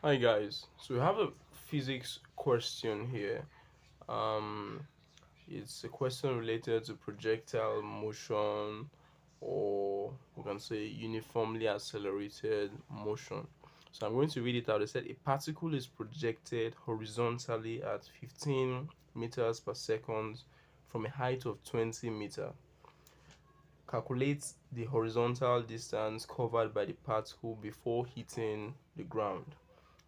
Hi guys, so we have a physics question here. Um, it's a question related to projectile motion, or we can say uniformly accelerated motion. So I'm going to read it out. It said a particle is projected horizontally at 15 meters per second from a height of 20 meter. Calculate the horizontal distance covered by the particle before hitting the ground.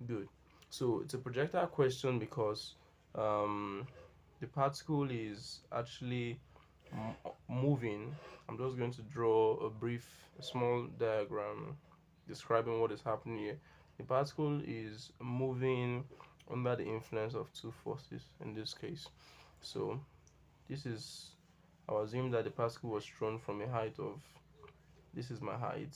Good. So it's a projectile question because um, the particle is actually moving. I'm just going to draw a small diagram describing what is happening here. The particle is moving under the influence of two forces in this case. So this is, I'll assume that the particle was thrown from a height of, this is my height,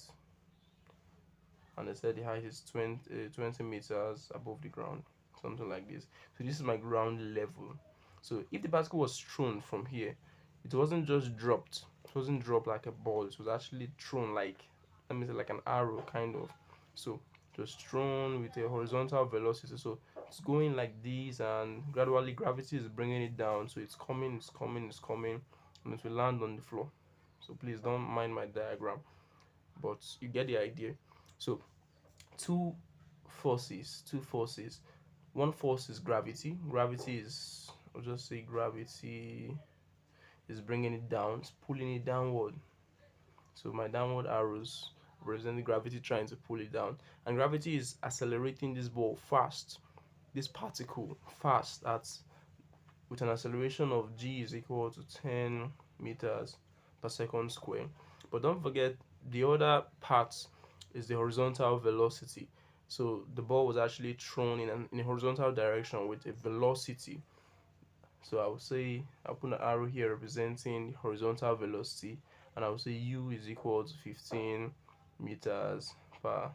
and they said the height is 20 meters above the ground, something like this. So this is my ground level. So if the particle was thrown from here, it wasn't just dropped. It wasn't dropped like a ball. It was actually thrown like, let me say, like an arrow kind of. So it was thrown with a horizontal velocity. So it's going like this, and gradually gravity is bringing it down. So it's coming, it's coming, it's coming, and it will land on the floor. So please don't mind my diagram, but you get the idea. So two two forces. One force is gravity. Gravity is, I'll just say gravity is bringing it down, it's pulling it downward. So my downward arrows represent the gravity trying to pull it down, and gravity is accelerating this ball fast, this particle fast, at with an acceleration of g is equal to 10 meters per second square. But don't forget, the other part is the horizontal velocity. So the ball was actually thrown in a horizontal direction with a velocity. So I will say, I'll put an arrow here representing the horizontal velocity, and I will say u is equal to 15 meters per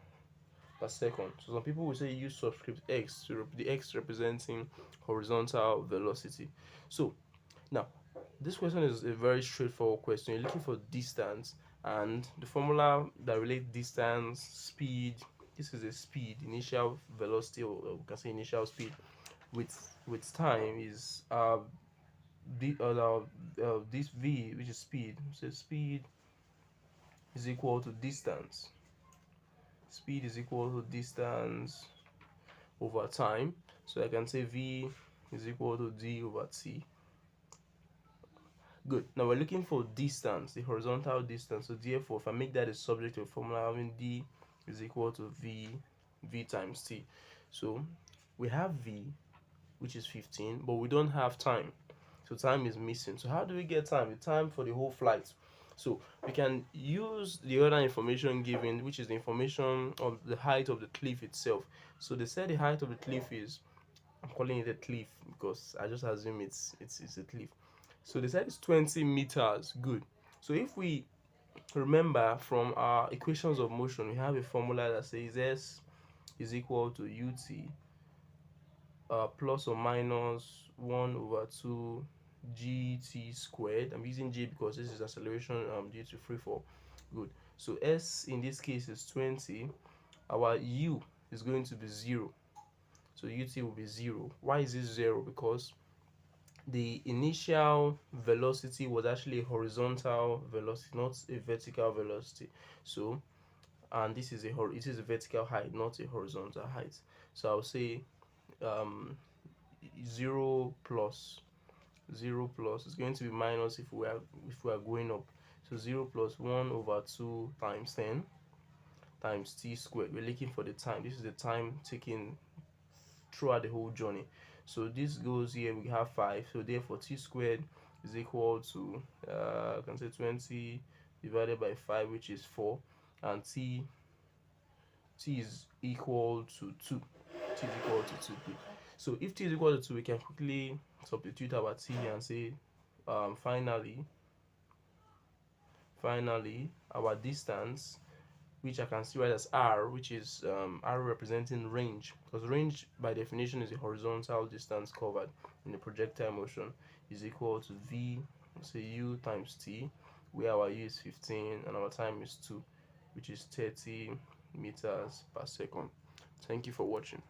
second. So some people will say u subscript x, to the x representing horizontal velocity. So now, this question is a very straightforward question. You're looking for distance, and the formula that relates distance, speed. This is a speed, initial velocity, or we can say initial speed, with time is this v, which is speed. So speed is equal to distance. Speed is equal to distance over time. So I can say v is equal to d over t. Good. Now we're looking for distance, the horizontal distance. So therefore, if I make that a subject of formula, having d is equal to v times t. So we have v, which is 15, but we don't have time. So time is missing. So how do we get time? The time for the whole flight. So we can use the other information given, which is the information of the height of the cliff itself. So they said the height of the cliff is, I'm calling it a cliff because I just assume it's a cliff. So they said it's 20 meters. Good. So if we remember from our equations of motion, we have a formula that says S is equal to ut plus or minus 1 over 2 gt squared. I'm using g because this is acceleration due to free fall. Good. So S in this case is 20. Our u is going to be 0. So ut will be 0. Why is it 0? Because the initial velocity was actually a horizontal velocity, not a vertical velocity. So, and this is it is a vertical height, not a horizontal height. So I'll say um, 0 plus 0 plus is going to be minus if we are going up. So 0 plus 1 over 2 times 10 times t squared. We're looking for the time. This is the time taken throughout the whole journey. So this goes here, we have 5. So therefore t squared is equal to I can say 20 divided by 5, which is 4, and t is equal to 2. T is equal to 2. So if t is equal to 2, we can quickly substitute our t and say finally our distance, which I can see right as r, which is r representing range, because range by definition is a horizontal distance covered in the projectile motion, is equal to v, say u times t, where our u is 15 and our time is 2, which is 30 meters per second. Thank you for watching.